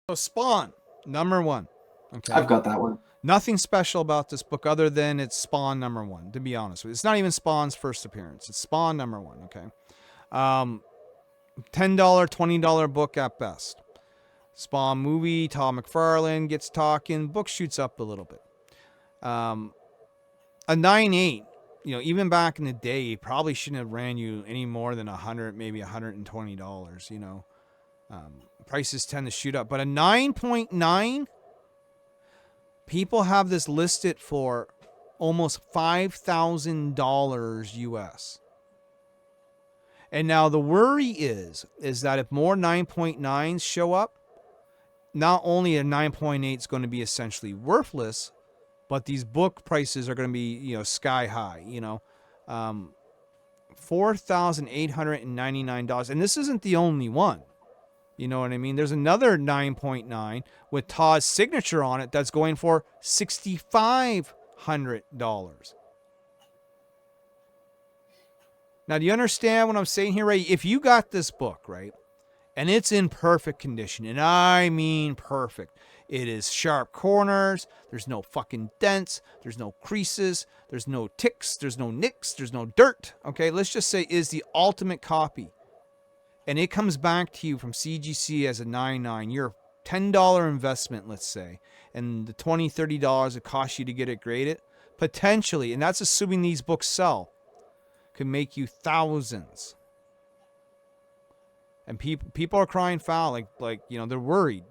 So Spawn, number one. Okay. I've got that one. Nothing special about this book other than it's Spawn number one, to be honest with you. It's not even Spawn's first appearance. It's Spawn number one, okay? $10, $20 book at best. Spawn movie, Todd McFarlane gets talking, book shoots up a little bit. A 9.8, even back in the day, probably shouldn't have ran you any more than $100, maybe $120, prices tend to shoot up. But a 9.9, people have this listed for almost $5,000 US. And now the worry is that if more 9.9s show up, not only a 9.8 is going to be essentially worthless, but these book prices are going to be, sky high, $4,899. And this isn't the only one. You know what I mean? There's another 9.9 with Todd's signature on it that's going for $6,500. Now, do you understand what I'm saying here, Ray? If you got this book, right, and it's in perfect condition, and I mean perfect, it is sharp corners, there's no fucking dents, there's no creases, there's no ticks, there's no nicks, there's no dirt, okay? Let's just say is the ultimate copy. And it comes back to you from CGC as a 9.9, your $10 investment, let's say, and the $20, $30 it costs you to get it graded, potentially, and that's assuming these books sell, could make you thousands. And people are crying foul, like they're worried.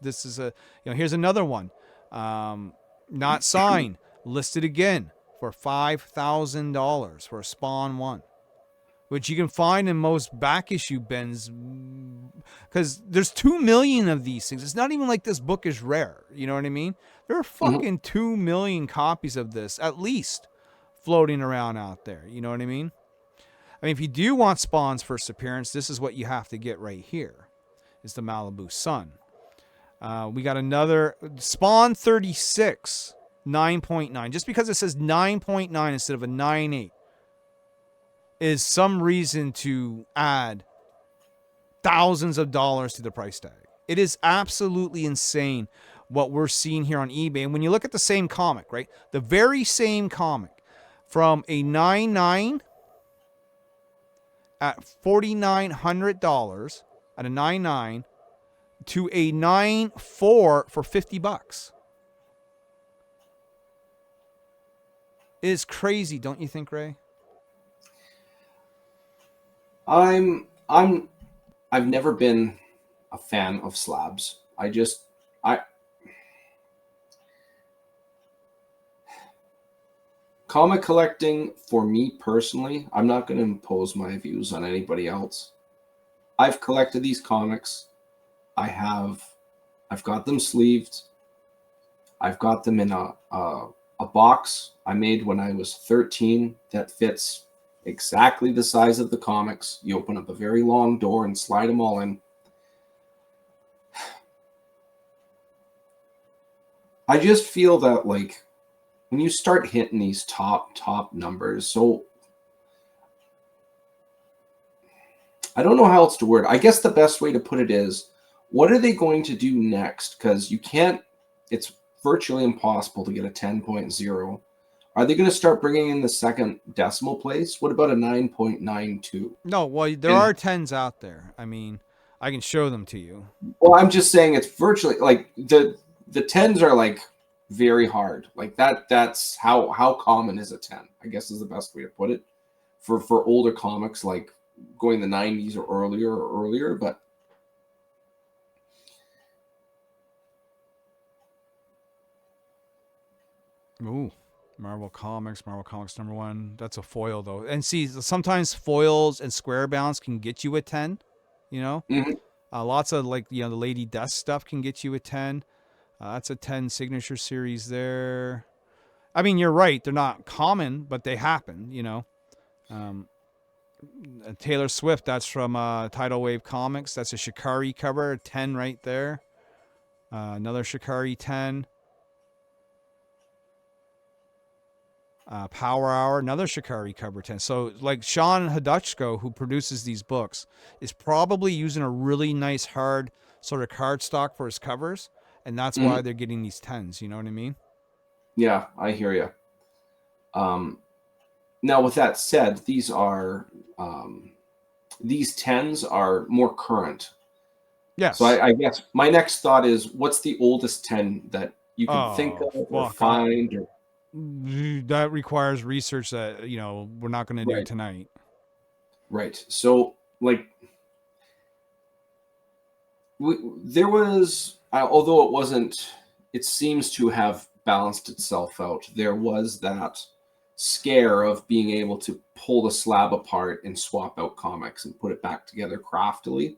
This is a, here's another one, not signed, listed again for $5,000 for a Spawn 1. Which you can find in most back issue bins, because there's 2 million of these things. It's not even like this book is rare. You know what I mean? There are fucking 2 million copies of this, at least, floating around out there. You know what I mean? I mean, if you do want Spawn's first appearance, this is what you have to get right here. Is the Malibu Sun. We got another Spawn 36, 9.9. Just because it says 9.9 instead of a 9.8. Is some reason to add thousands of dollars to the price tag. It is absolutely insane what we're seeing here on eBay. And when you look at the same comic, right? The very same comic from a 9.9 at $4,900 at a 9.9 to a 9.4 for $50. It is crazy, don't you think, Ray? I've never been a fan of slabs. Comic collecting, for me personally, I'm not going to impose my views on anybody else. I've collected these comics. I've got them sleeved. I've got them in a box I made when I was 13 that fits exactly the size of the comics. You open up a very long door and slide them all in. I just feel that, like, when you start hitting these top numbers, so I don't know how else to word. I guess the best way to put it is, what are they going to do next? Because it's virtually impossible to get a 10.0. Are they going to start bringing in the second decimal place? What about a 9.92? No, well, there are 10s out there. I mean, I can show them to you. Well, I'm just saying it's virtually, like, the 10s are, like, very hard. Like, that's how common is a 10, I guess, is the best way to put it. For older comics, like going the 90s or earlier, but ooh. Marvel Comics number 1. That's a foil, though. And see, sometimes foils and square bounds can get you a 10, Mm-hmm. Lots of, like, the Lady Death stuff can get you a 10. That's a 10 signature series there. I mean, you're right. They're not common, but they happen, Taylor Swift, that's from Tidal Wave Comics. That's a Shikari cover, 10 right there. Another Shikari 10. Power Hour, another Shikari cover 10. So, like, Sean Haduchko, who produces these books, is probably using a really nice hard sort of cardstock for his covers, and that's why Mhm. they're getting these 10s. You know what I mean? Yeah, I hear you. Now, with that said, these tens are more current. So Yes. I guess my next thought is, what's the oldest ten that you can think Oh of or fuck! I, find? Or that requires research that we're not going to do right, tonight. right. So like there was, although it wasn't, it seems to have balanced itself out. There was that scare of being able to pull the slab apart and swap out comics and put it back together craftily.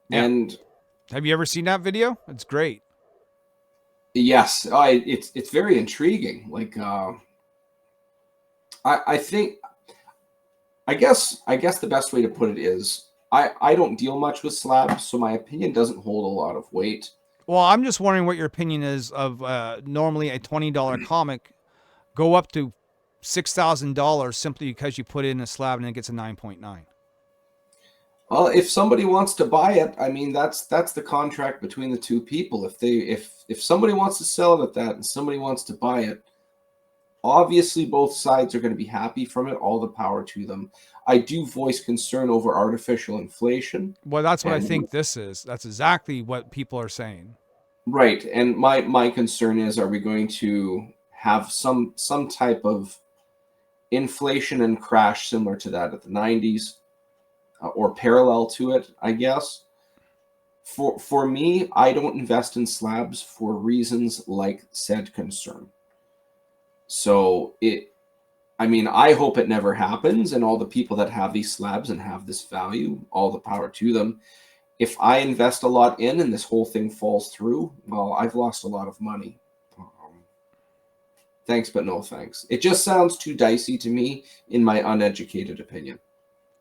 Yeah. And Have you ever seen that video? It's great. yes, it's very intriguing. Like I think I guess the best way to put it is I don't deal much with slabs, so my opinion doesn't hold a lot of weight. Well, I'm just wondering what your opinion is of normally a $20 comic go up to $6,000 simply because you put it in a slab and it gets a 9.9. Well, if somebody wants to buy it, I mean that's the contract between the two people. If somebody wants to sell it at that and somebody wants to buy it, obviously both sides are going to be happy from it. All the power to them. I do voice concern over artificial inflation, Well, that's what I and think this is. That's exactly what people are saying. right. And my concern is, are we going to have some type of inflation and crash similar to that at the 90s, or parallel to it, I guess. For me, I don't invest in slabs for reasons like said concern. So I mean, I hope it never happens, and all the people that have these slabs and have this value, all the power to them. If I invest a lot in and this whole thing falls through, well, I've lost a lot of money. Thanks, but no thanks. It just sounds too dicey to me, in my uneducated opinion.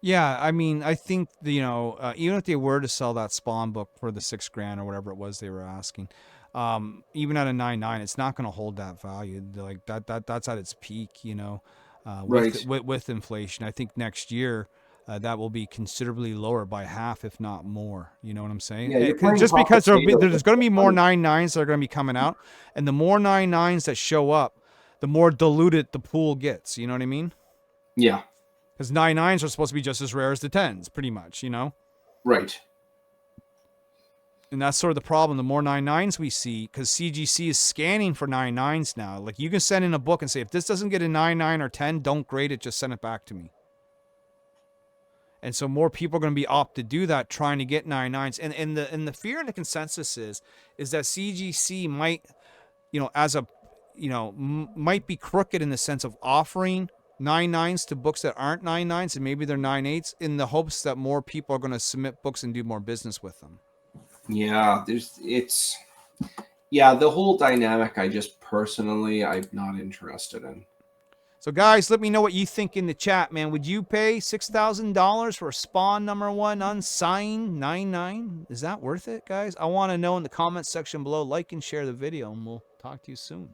Yeah, I mean, I think even if they were to sell that Spawn book for the 6 grand or whatever it was they were asking, even at a 9.9, it's not going to hold that value. Like that's at its peak. Right. With inflation, I think next year that will be considerably lower by half, if not more. You know what I'm saying? Yeah, you're playing Just hot because potato there's with going to the be more money. 9.9s that are going to be coming out, and the more 9.9s that show up, the more diluted the pool gets. You know what I mean? Yeah, Because 9.9s are supposed to be just as rare as the 10s, pretty much. right. And that's sort of the problem. The more 9.9s we see, because CGC is scanning for 9.9s now. Like, you can send in a book and say, if this doesn't get a 9.9 or 10, don't grade it, just send it back to me. And so more people are going to be apt to do that, trying to get 9.9s. And the fear and the consensus is that CGC might, as a, might be crooked in the sense of offering 9.9s to books that aren't 9.9s, and maybe they're 9.8s, in the hopes that more people are going to submit books and do more business with them. Yeah, yeah, the whole dynamic, I just personally, I'm not interested in. So, guys, let me know what you think in the chat, man. Would you pay $6,000 for a Spawn #1 unsigned 9.9? Is that worth it, guys? I want to know in the comments section below. Like and share the video, and we'll talk to you soon.